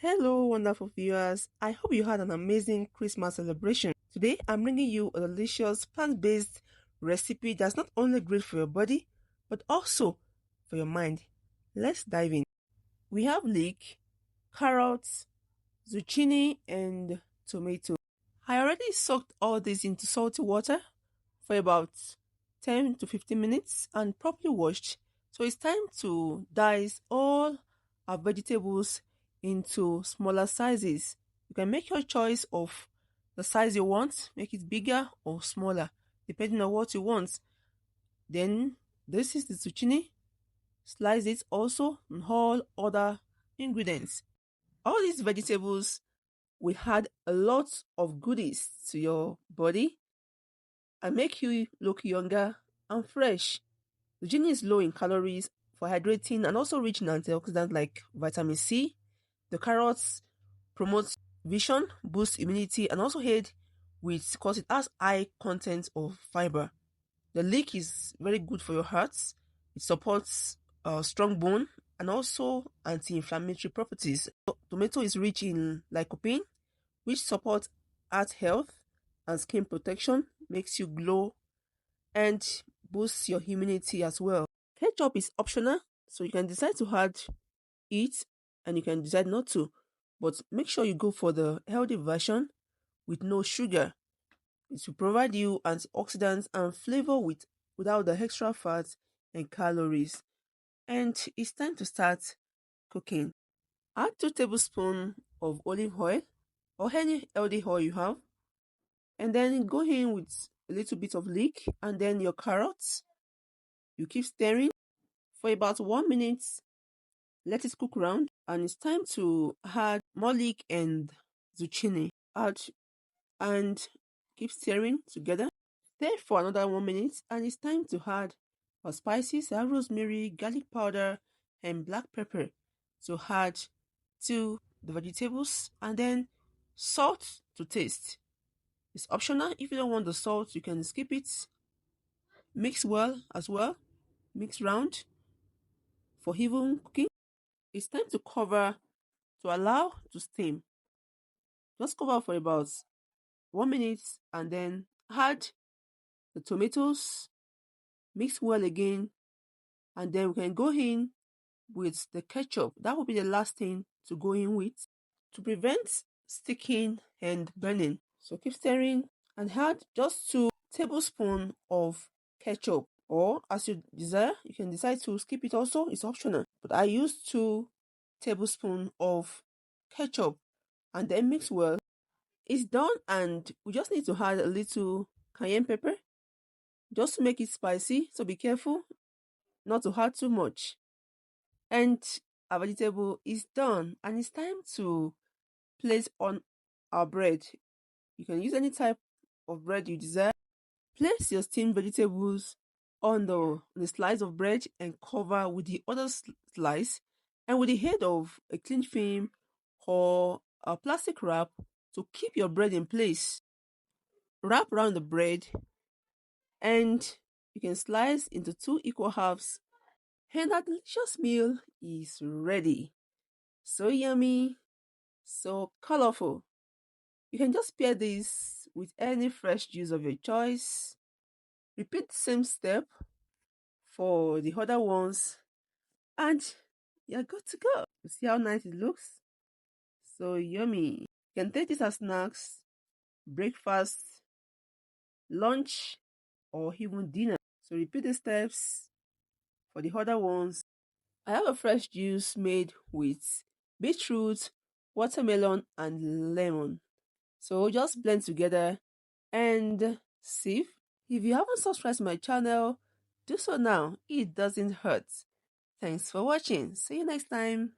Hello, wonderful viewers. I hope you had an amazing Christmas celebration. Today, I'm bringing you a delicious plant-based recipe that's not only great for your body, but also for your mind. Let's dive in. We have leek, carrots, zucchini, and tomato. I already soaked all this into salty water for about 10 to 15 minutes and properly washed. So it's time to dice all our vegetables into smaller sizes. You can make your choice of the size you want, make it bigger or smaller, depending on what you want. Then this is the zucchini. Slice it also and all other ingredients. All these vegetables will add a lot of goodies to your body and make you look younger and fresh. Zucchini is low in calories for hydrating and also rich in antioxidants like vitamin C. The carrots promote vision, boost immunity, and also aid with because it has high content of fibre. The leek is very good for your heart. It supports strong bone and also anti-inflammatory properties. Tomato is rich in lycopene, which supports heart health and skin protection, makes you glow and boosts your immunity as well. Ketchup is optional, so you can decide to add it and you can decide not to, but make sure you go for the healthy version with no sugar. It will provide you antioxidants and flavor without the extra fat and calories. And it's time to start cooking. Add 2 tablespoons of olive oil or any healthy oil you have, and then go in with a little bit of leek and then your carrots. You keep stirring for about 1 minute. Let it cook round, and it's time to add more leek and zucchini. Add and keep stirring together. Stir for another 1 minute, and it's time to add our spices, our rosemary, garlic powder, and black pepper to add to the vegetables, and then salt to taste. It's optional. If you don't want the salt, you can skip it. Mix well as well. Mix round for even cooking. It's time to cover to allow to steam. Just cover for about 1 minute and then add the tomatoes, mix well again, and then we can go in with the ketchup. That will be the last thing to go in with to prevent sticking and burning. So keep stirring and add just 2 tablespoons of ketchup, or as you desire, you can decide to skip it also, it's optional. But I use 2 tablespoons of ketchup and then mix well. It's done, and we just need to add a little cayenne pepper just to make it spicy. So be careful not to add too much. And our vegetable is done, and it's time to place on our bread. You can use any type of bread you desire. Place your steamed vegetables on the slice of bread and cover with the other slice, and with the head of a cling film or a plastic wrap to keep your bread in place. Wrap around the bread and you can slice into 2 equal halves, and our delicious meal is ready. So yummy, so colorful. You can just pair this with any fresh juice of your choice. Repeat the same step for the other ones, and you're good to go. You see how nice it looks? So yummy. You can take this as snacks, breakfast, lunch, or even dinner. So repeat the steps for the other ones. I have a fresh juice made with beetroot, watermelon, and lemon. So just blend together and sieve. If you haven't subscribed to my channel, do so now. It doesn't hurt. Thanks for watching. See you next time.